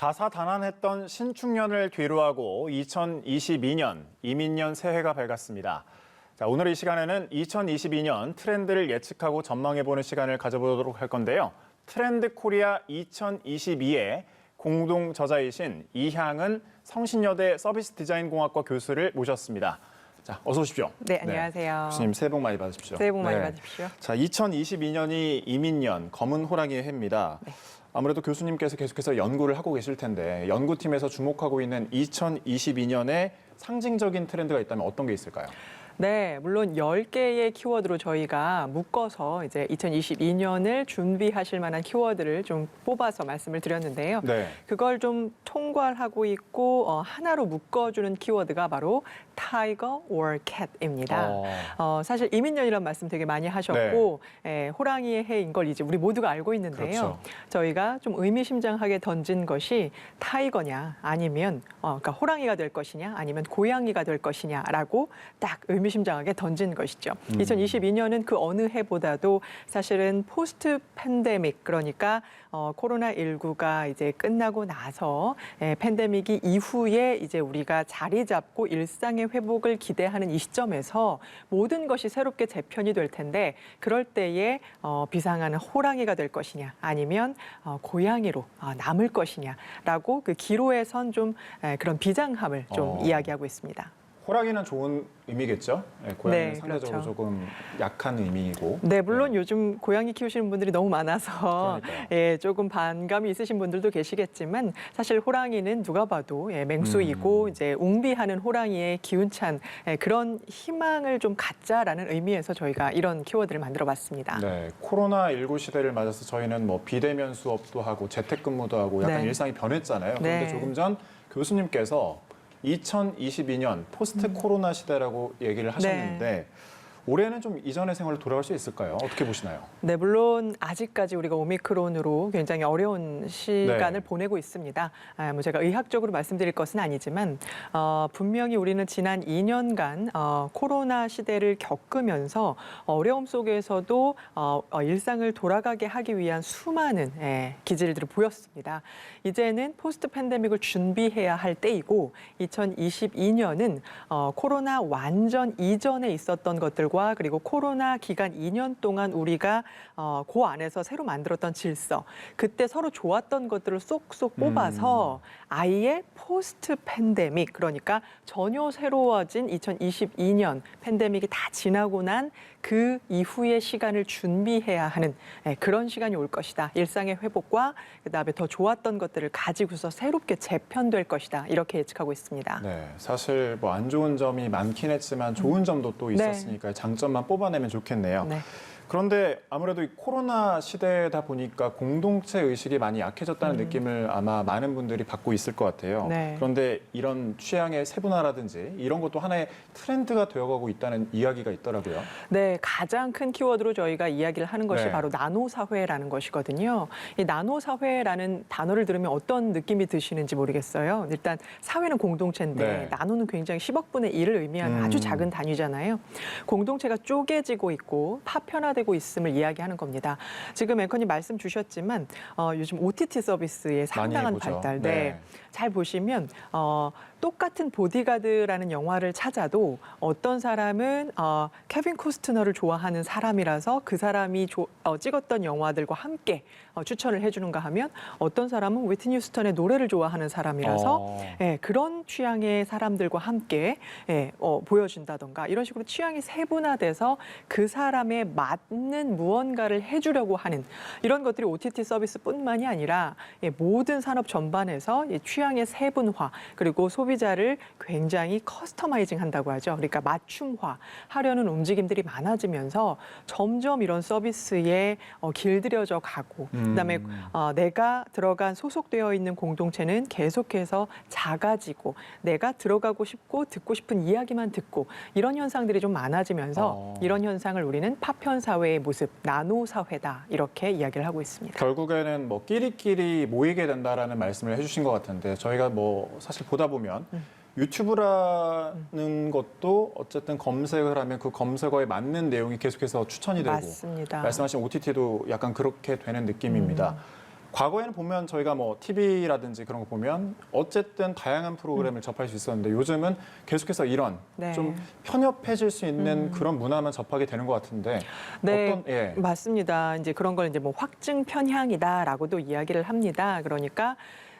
다사다난했던 신축년을 뒤로하고 2022년 이민년 새해가 밝았습니다. 자, 오늘 이 시간에는 2022년 트렌드를 예측하고 전망해보는 시간을 가져보도록 할 건데요. 트렌드 코리아 2022의 공동 저자이신 이향은 성신여대 서비스 디자인 공학과 교수를 모셨습니다. 자, 어서 오십시오. 네, 안녕하세요. 교수님 새해 복 많이 받으십시오. 새해 복 많이 받으십시오. 자, 2022년이 이민년, 검은 호랑이의 해입니다. 네. 아무래도 교수님께서 계속해서 연구를 하고 계실 텐데 연구팀에서 주목하고 있는 2022년에 상징적인 트렌드가 있다면 어떤 게 있을까요? 네, 물론 10개의 키워드로 저희가 묶어서 이제 2022년을 준비하실 만한 키워드를 좀 뽑아서 말씀을 드렸는데요. 네. 그걸 좀 통괄하고 있고 하나로 묶어주는 키워드가 바로 Tiger or Cat입니다. 사실 이민년이라는 말씀 되게 많이 하셨고 호랑이의 해인 걸 이제 우리 모두가 알고 있는데요. 그렇죠. 저희가 좀 의미심장하게 던진 것이 타이거냐 아니면 그러니까 호랑이가 될 것이냐 아니면 고양이가 될 것이냐라고 딱 의미심장하게 던진 것이죠. 2022년은 그 어느 해보다도 사실은 포스트 팬데믹 그러니까 코로나19가 이제 끝나고 나서 팬데믹이 이후에 이제 우리가 자리 잡고 일상의 회복을 기대하는 이 시점에서 모든 것이 새롭게 재편이 될 텐데 그럴 때에 비상하는 호랑이가 될 것이냐 아니면 고양이로 남을 것이냐라고 그 기로에 선 좀 그런 비장함을 좀 이야기하고 있습니다. 호랑이는 좋은 의미겠죠? 네, 고양이는 네, 상대적으로 그렇죠. 조금 약한 의미이고. 네, 물론 요즘 고양이 키우시는 분들이 너무 많아서 조금 반감이 있으신 분들도 계시겠지만 사실 호랑이는 누가 봐도 맹수이고 이제 웅비하는 호랑이의 기운찬 그런 희망을 좀 갖자라는 의미에서 저희가 이런 키워드를 만들어봤습니다. 네, 코로나19 시대를 맞아서 저희는 뭐 비대면 수업도 하고 재택근무도 하고 약간 일상이 변했잖아요. 그런데 조금 전 교수님께서 2022년 포스트 코로나 시대라고 얘기를 하셨는데 올해는 좀 이전의 생활로 돌아갈 수 있을까요? 어떻게 보시나요? 네, 물론 아직까지 우리가 오미크론으로 굉장히 어려운 시간을 보내고 있습니다. 뭐 제가 의학적으로 말씀드릴 것은 아니지만 분명히 우리는 지난 2년간 코로나 시대를 겪으면서 어려움 속에서도 일상을 돌아가게 하기 위한 수많은 기질들을 보였습니다. 이제는 포스트 팬데믹을 준비해야 할 때이고 2022년은 코로나 완전 이전에 있었던 것들과 그리고 코로나 기간 2년 동안 우리가 그 안에서 새로 만들었던 질서, 그때 서로 좋았던 것들을 쏙쏙 뽑아서 아예 포스트 팬데믹, 그러니까 전혀 새로워진 2022년 팬데믹이 다 지나고 난 그 이후의 시간을 준비해야 하는 그런 시간이 올 것이다. 일상의 회복과 그다음에 더 좋았던 것들을 가지고서 새롭게 재편될 것이다. 이렇게 예측하고 있습니다. 네, 사실 뭐 안 좋은 점이 많긴 했지만 좋은 점도 또 있었으니까 장점만 뽑아내면 좋겠네요. 네. 그런데 아무래도 이 코로나 시대다 보니까 공동체 의식이 많이 약해졌다는 느낌을 아마 많은 분들이 받고 있을 것 같아요. 그런데 이런 취향의 세분화라든지 이런 것도 하나의 트렌드가 되어가고 있다는 이야기가 있더라고요. 네, 가장 큰 키워드로 저희가 이야기를 하는 것이 바로 나노 사회라는 것이거든요. 이 나노 사회라는 단어를 들으면 어떤 느낌이 드시는지 모르겠어요. 일단 사회는 공동체인데 나노는 굉장히 10억분의 1을 의미하는 아주 작은 단위잖아요. 공동체가 쪼개지고 있고 파편화되고 있음을 이야기하는 겁니다. 지금 앵커님 말씀 주셨지만 요즘 OTT 서비스의 상당한 발달. 잘 보시면 똑같은 보디가드라는 영화를 찾아도 어떤 사람은 케빈 코스트너를 좋아하는 사람이라서 그 사람이 찍었던 영화들과 함께 추천을 해주는가 하면 어떤 사람은 위트니 휴스턴의 노래를 좋아하는 사람이라서 그런 취향의 사람들과 함께 보여준다던가 이런 식으로 취향이 세분화돼서 그 사람에 맞는 무언가를 해주려고 하는 이런 것들이 OTT 서비스뿐만이 아니라 모든 산업 전반에서 취향의 세분화 그리고 소비자를 굉장히 커스터마이징 한다고 하죠. 그러니까 맞춤화 하려는 움직임들이 많아지면서 점점 이런 서비스에 길들여져 가고 그다음에 내가 들어간 소속되어 있는 공동체는 계속해서 작아지고 내가 들어가고 싶고 듣고 싶은 이야기만 듣고 이런 현상들이 좀 많아지면서 이런 현상을 우리는 파편 사회의 모습, 나노 사회다 이렇게 이야기를 하고 있습니다. 결국에는 뭐 끼리끼리 모이게 된다라는 말씀을 해주신 것 같은데 저희가 뭐 사실 보다 보면 유튜브라는 것도 어쨌든 검색을 하면 그 검색어에 맞는 내용이 계속해서 추천이 되고 맞습니다. 말씀하신 OTT도 약간 그렇게 되는 느낌입니다. 과거에는 보면 저희가 뭐 TV라든지 그런 거 보면 어쨌든 다양한 프로그램을 접할 수 있었는데 요즘은 계속해서 이런 네. 좀 편협해질 수 있는 그런 문화만 접하게 되는 것 같은데 네, 어떤 예. 맞습니다. 이제 그런 걸 이제 뭐 확증 편향이다라고도 이야기를 합니다. 그러니까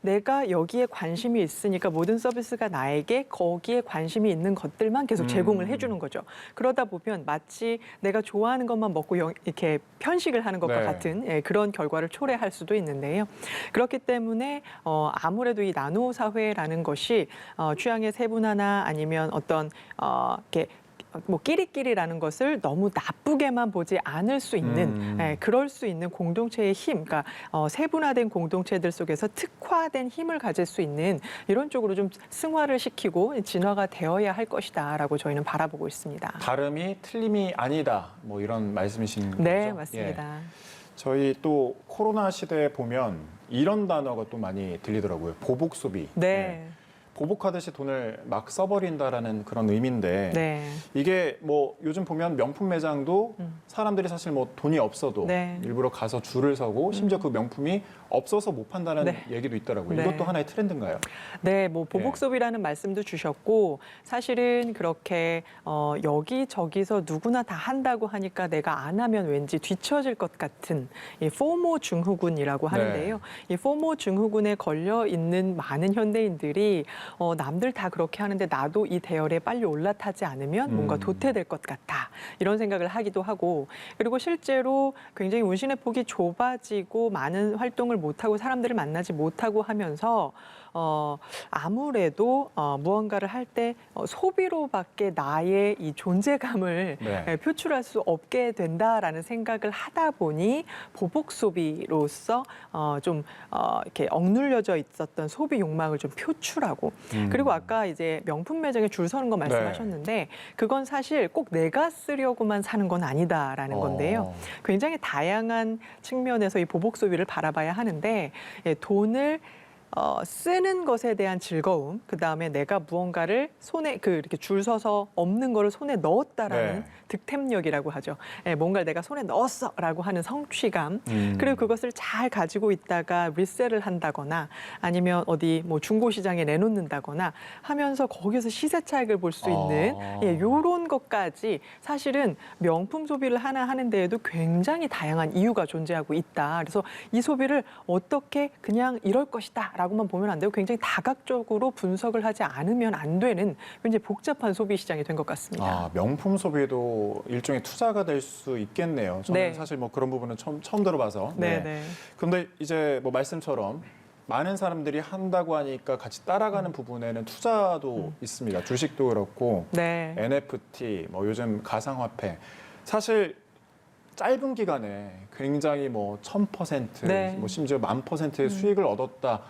내가 여기에 관심이 있으니까 모든 서비스가 나에게 거기에 관심이 있는 것들만 계속 제공을 해주는 거죠. 그러다 보면 마치 내가 좋아하는 것만 먹고 이렇게 편식을 하는 것과 네. 같은 그런 결과를 초래할 수도 있는데요. 그렇기 때문에 아무래도 이 나노 사회라는 것이 취향의 세분화나 아니면 어떤 이렇게 뭐 끼리끼리라는 것을 너무 나쁘게만 보지 않을 수 있는 그럴 수 있는 공동체의 힘, 그러니까 세분화된 공동체들 속에서 특화된 힘을 가질 수 있는 이런 쪽으로 좀 승화를 시키고 진화가 되어야 할 것이다라고 저희는 바라보고 있습니다. 다름이 틀림이 아니다. 뭐 이런 말씀이신 거죠? 네, 예. 맞습니다. 저희 또 코로나 시대에 보면 이런 단어가 또 많이 들리더라고요. 보복 소비. 네. 예. 보복하듯이 돈을 막 써버린다라는 그런 의미인데 네. 이게 뭐 요즘 보면 명품 매장도 사람들이 사실 뭐 돈이 없어도 네. 일부러 가서 줄을 서고 심지어 그 명품이 없어서 못 판다는 네. 얘기도 있더라고요. 네. 이것도 하나의 트렌드인가요? 네, 뭐 보복 예. 소비라는 말씀도 주셨고 사실은 그렇게 여기저기서 누구나 다 한다고 하니까 내가 안 하면 왠지 뒤처질 것 같은 이 포모 증후군이라고 하는데요. 이 포모 증후군에 걸려 있는 많은 현대인들이 남들 다 그렇게 하는데 나도 이 대열에 빨리 올라타지 않으면 뭔가 도태될 것 같다. 이런 생각을 하기도 하고 그리고 실제로 굉장히 운신의 폭이 좁아지고 많은 활동을 못하고 사람들을 만나지 못하고 하면서 아무래도 무언가를 할 때 소비로밖에 나의 이 존재감을 네. 표출할 수 없게 된다라는 생각을 하다 보니 보복 소비로서 좀 이렇게 억눌려져 있었던 소비 욕망을 좀 표출하고 그리고 아까 이제 명품 매장에 줄 서는 거 말씀하셨는데 그건 사실 꼭 내가 쓰려고만 사는 건 아니다라는 건데요. 굉장히 다양한 측면에서 이 보복 소비를 바라봐야 하는데 돈을 쓰는 것에 대한 즐거움, 그 다음에 내가 무언가를 손에 이렇게 줄 서서 없는 거를 손에 넣었다라는 네. 득템력이라고 하죠. 뭔가를 내가 손에 넣었어라고 하는 성취감, 그리고 그것을 잘 가지고 있다가 리셀을 한다거나 아니면 어디 뭐 중고시장에 내놓는다거나 하면서 거기서 시세 차익을 볼 수 있는 이런 것까지 사실은 명품 소비를 하나 하는 데에도 굉장히 다양한 이유가 존재하고 있다. 그래서 이 소비를 어떻게 그냥 이럴 것이다. 라고만 보면 안 되고 굉장히 다각적으로 분석을 하지 않으면 안 되는 굉장히 복잡한 소비 시장이 된 것 같습니다. 명품 소비도 일종의 투자가 될 수 있겠네요. 저는 네. 사실 뭐 그런 부분은 처음 들어봐서. 네, 네. 그런데 이제 뭐 말씀처럼 많은 사람들이 한다고 하니까 같이 따라가는 부분에는 투자도 있습니다. 주식도 그렇고 네. NFT, 뭐 요즘 가상화폐. 사실 짧은 기간에 굉장히 뭐 1000%, 네. 뭐 심지어 10,000%의 수익을 얻었다.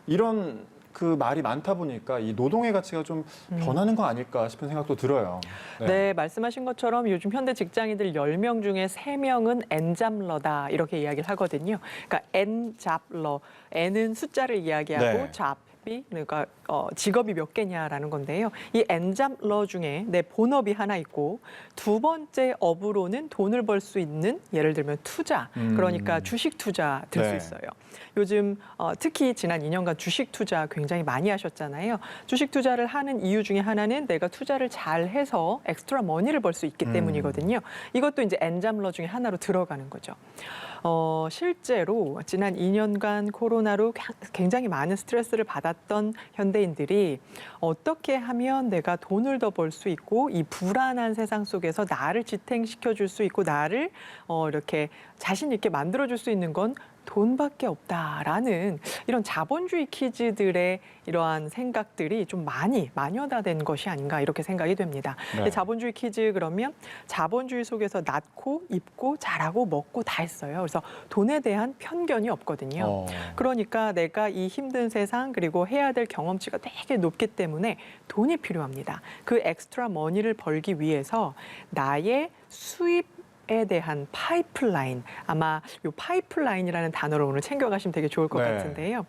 이런 그 말이 많다 보니까 이 노동의 가치가 좀 변하는 거 아닐까 싶은 생각도 들어요. 네, 말씀하신 것처럼 요즘 현대 직장인들 10명 중에 3명은 엔잡러다 이렇게 이야기를 하거든요. 그러니까 엔잡러, N은 숫자를 이야기하고 네. 잡이 그러니까 직업이 몇 개냐라는 건데요. 이 엔잡러 중에 내 본업이 하나 있고 두 번째 업으로는 돈을 벌 수 있는 예를 들면 투자, 그러니까 주식 투자 될 수 네. 있어요. 요즘 특히 지난 2년간 주식 투자 굉장히 많이 하셨잖아요. 주식 투자를 하는 이유 중에 하나는 내가 투자를 잘 해서 엑스트라 머니를 벌 수 있기 때문이거든요. 이것도 이제 엔잡러 중에 하나로 들어가는 거죠. 실제로 지난 2년간 코로나로 굉장히 많은 스트레스를 받았던 현대인들이 어떻게 하면 내가 돈을 더 벌 수 있고 이 불안한 세상 속에서 나를 지탱시켜 줄 수 있고 나를 이렇게 자신 있게 만들어 줄 수 있는 건 돈밖에 없다라는 이런 자본주의 키즈들의 이러한 생각들이 좀 많이 만연화된 것이 아닌가 이렇게 생각이 됩니다. 네. 자본주의 키즈 그러면 자본주의 속에서 낳고 입고 자라고 먹고 다 했어요. 그래서 돈에 대한 편견이 없거든요. 그러니까 내가 이 힘든 세상 그리고 해야 될 경험치가 되게 높기 때문에 돈이 필요합니다. 그 엑스트라 머니를 벌기 위해서 나의 수입 에 대한 파이프라인, 아마 이 파이프라인이라는 단어를 오늘 챙겨가시면 되게 좋을 것 네. 같은데요.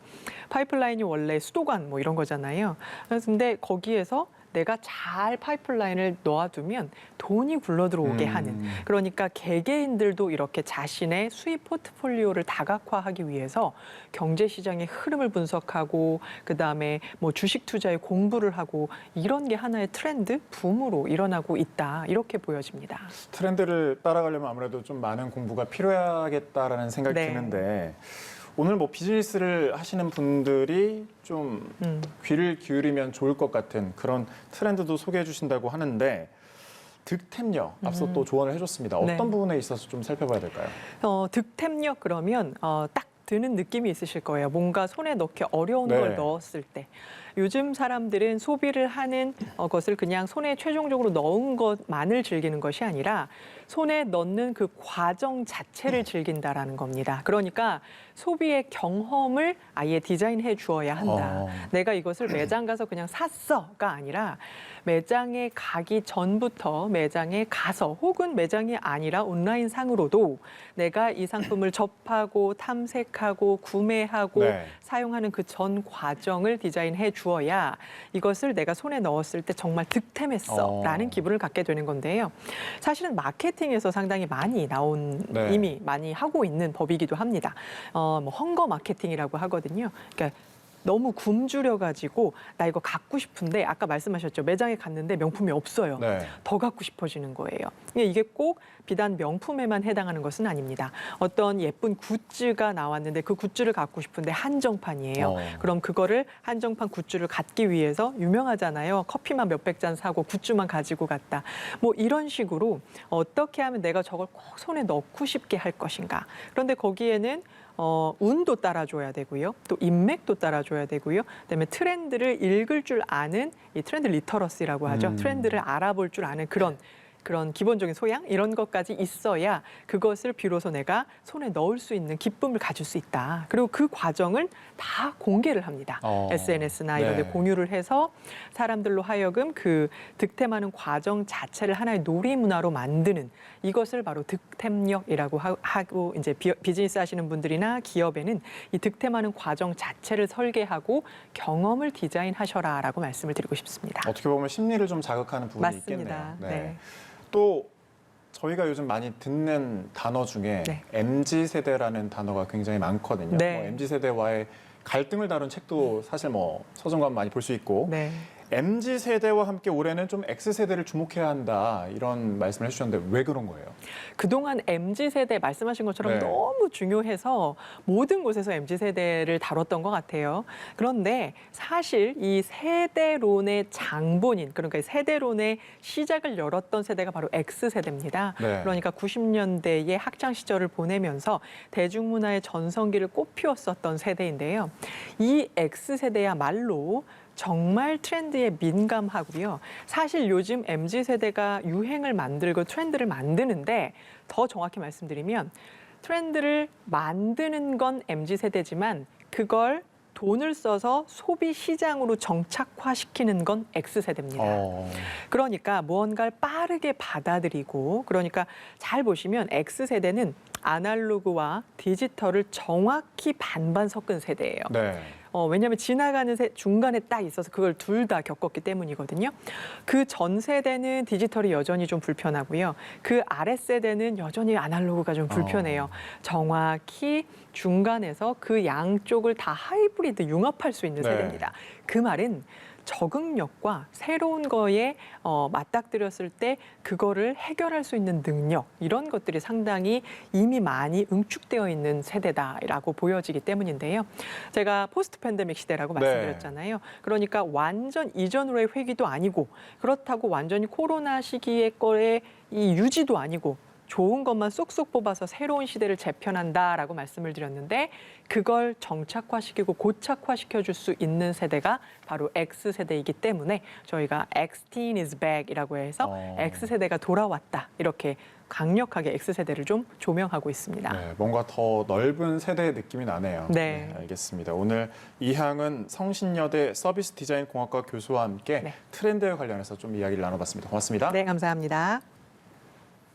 파이프라인이 원래 수도관 뭐 이런 거잖아요. 그런데 거기에서 내가 잘 파이프라인을 놓아두면 돈이 굴러들어오게 하는. 그러니까 개개인들도 이렇게 자신의 수입 포트폴리오를 다각화하기 위해서 경제시장의 흐름을 분석하고 그다음에 뭐 주식 투자에 공부를 하고 이런 게 하나의 트렌드, 붐으로 일어나고 있다. 이렇게 보여집니다. 트렌드를 따라가려면 아무래도 좀 많은 공부가 필요하겠다라는 생각이 네. 드는데 오늘 뭐 비즈니스를 하시는 분들이 좀 귀를 기울이면 좋을 것 같은 그런 트렌드도 소개해 주신다고 하는데 득템력 앞서 또 조언을 해줬습니다. 어떤 네. 부분에 있어서 좀 살펴봐야 될까요? 득템력 그러면 딱 드는 느낌이 있으실 거예요. 뭔가 손에 넣기 어려운 네. 걸 넣었을 때. 요즘 사람들은 소비를 하는 것을 그냥 손에 최종적으로 넣은 것만을 즐기는 것이 아니라 손에 넣는 그 과정 자체를 즐긴다라는 겁니다. 그러니까 소비의 경험을 아예 디자인해 주어야 한다. 내가 이것을 매장 가서 그냥 샀어가 아니라 매장에 가기 전부터 매장에 가서 혹은 매장이 아니라 온라인 상으로도 내가 이 상품을 접하고 탐색하고 구매하고 네. 사용하는 그 전 과정을 디자인해 주어야 이것을 내가 손에 넣었을 때 정말 득템했어라는 기분을 갖게 되는 건데요. 사실은 마케팅에서 상당히 많이 나온 네. 이미 많이 하고 있는 법이기도 합니다. 뭐 헝거 마케팅이라고 하거든요. 그러니까 너무 굶주려가지고 나 이거 갖고 싶은데 아까 말씀하셨죠. 매장에 갔는데 명품이 없어요. 네. 더 갖고 싶어지는 거예요. 이게 꼭 비단 명품에만 해당하는 것은 아닙니다. 어떤 예쁜 굿즈가 나왔는데 그 굿즈를 갖고 싶은데 한정판이에요. 그럼 그거를 한정판 굿즈를 갖기 위해서 유명하잖아요. 커피만 몇백 잔 사고 굿즈만 가지고 갔다. 뭐 이런 식으로 어떻게 하면 내가 저걸 꼭 손에 넣고 싶게 할 것인가. 그런데 거기에는 운도 따라줘야 되고요. 또 인맥도 따라줘야 되고요. 그다음에 트렌드를 읽을 줄 아는 이 트렌드 리터러시라고 하죠. 트렌드를 알아볼 줄 아는 그런 기본적인 소양 이런 것까지 있어야 그것을 비로소 내가 손에 넣을 수 있는 기쁨을 가질 수 있다. 그리고 그 과정을 다 공개를 합니다. SNS나 이런 데 네. 공유를 해서 사람들로 하여금 그 득템하는 과정 자체를 하나의 놀이문화로 만드는 이것을 바로 득템력이라고 하고 이제 비즈니스 하시는 분들이나 기업에는 이 득템하는 과정 자체를 설계하고 경험을 디자인하셔라라고 말씀을 드리고 싶습니다. 어떻게 보면 심리를 좀 자극하는 부분이 맞습니다. 있겠네요. 네. 또 저희가 요즘 많이 듣는 단어 중에 네. MZ세대라는 단어가 굉장히 많거든요. 네. 뭐 MZ세대와의 갈등을 다룬 책도 사실 뭐 서점가면 많이 볼 수 있고 네. MZ세대와 함께 올해는 좀 X세대를 주목해야 한다 이런 말씀을 해주셨는데 왜 그런 거예요? 그동안 MZ세대 말씀하신 것처럼 네. 너무 중요해서 모든 곳에서 MZ세대를 다뤘던 것 같아요. 그런데 사실 이 세대론의 장본인, 그러니까 세대론의 시작을 열었던 세대가 바로 X세대입니다. 네. 그러니까 90년대의 학창 시절을 보내면서 대중문화의 전성기를 꽃피웠었던 세대인데요. 이 X세대야말로 정말 트렌드에 민감하고요. 사실 요즘 MZ세대가 유행을 만들고 트렌드를 만드는데 더 정확히 말씀드리면 트렌드를 만드는 건 MZ세대지만 그걸 돈을 써서 소비 시장으로 정착화시키는 건 X세대입니다. 그러니까 무언가를 빠르게 받아들이고 그러니까 잘 보시면 X세대는 아날로그와 디지털을 정확히 반반 섞은 세대예요. 네. 왜냐하면 지나가는 중간에 딱 있어서 그걸 둘 다 겪었기 때문이거든요. 그 전 세대는 디지털이 여전히 좀 불편하고요. 그 아래 세대는 여전히 아날로그가 좀 불편해요. 정확히 중간에서 그 양쪽을 다 하이브리드 융합할 수 있는 네. 세대입니다. 그 말은 적응력과 새로운 거에 맞닥뜨렸을 때 그거를 해결할 수 있는 능력 이런 것들이 상당히 이미 많이 응축되어 있는 세대다라고 보여지기 때문인데요. 제가 포스트 팬데믹 시대라고 네. 말씀드렸잖아요. 그러니까 완전 이전으로의 회귀도 아니고 그렇다고 완전히 코로나 시기의 거에 이 유지도 아니고 좋은 것만 쏙쏙 뽑아서 새로운 시대를 재편한다라고 말씀을 드렸는데 그걸 정착화시키고 고착화시켜줄 수 있는 세대가 바로 X세대이기 때문에 저희가 Xteen is back이라고 해서 X세대가 돌아왔다 이렇게 강력하게 X세대를 좀 조명하고 있습니다. 네, 뭔가 더 넓은 세대의 느낌이 나네요. 네. 알겠습니다. 오늘 이항은 성신여대 서비스 디자인 공학과 교수와 함께 네. 트렌드에 관련해서 좀 이야기를 나눠봤습니다. 고맙습니다. 네, 감사합니다.